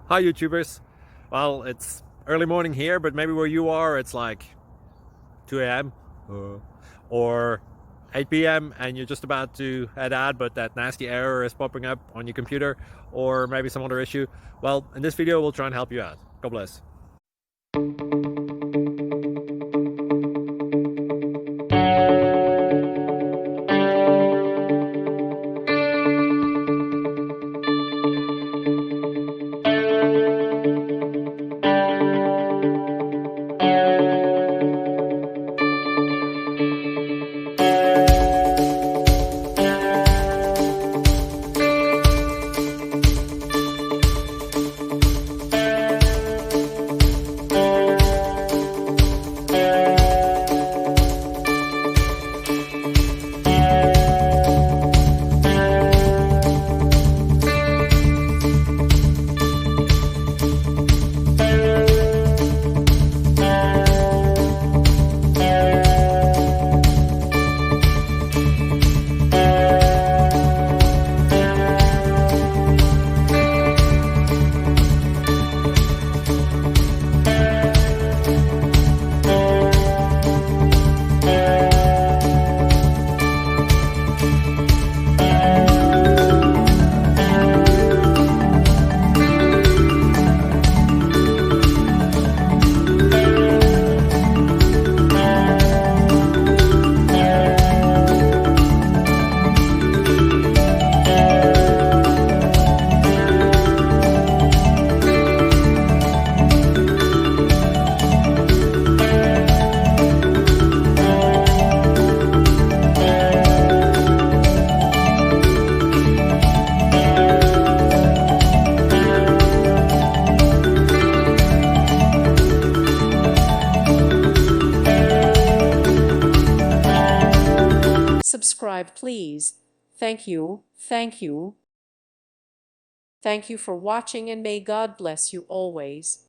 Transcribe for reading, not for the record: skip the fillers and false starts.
Hi YouTubers. Well, it's early morning here, but maybe where you are it's like 2 a.m. Or 8 p.m. and you're just about to head out, but that nasty error is popping up on your computer, or maybe some other issue. Well, in this video we'll try and help you out. God bless. Subscribe, please. Thank you. Thank you. Thank you for watching, and may God bless you always.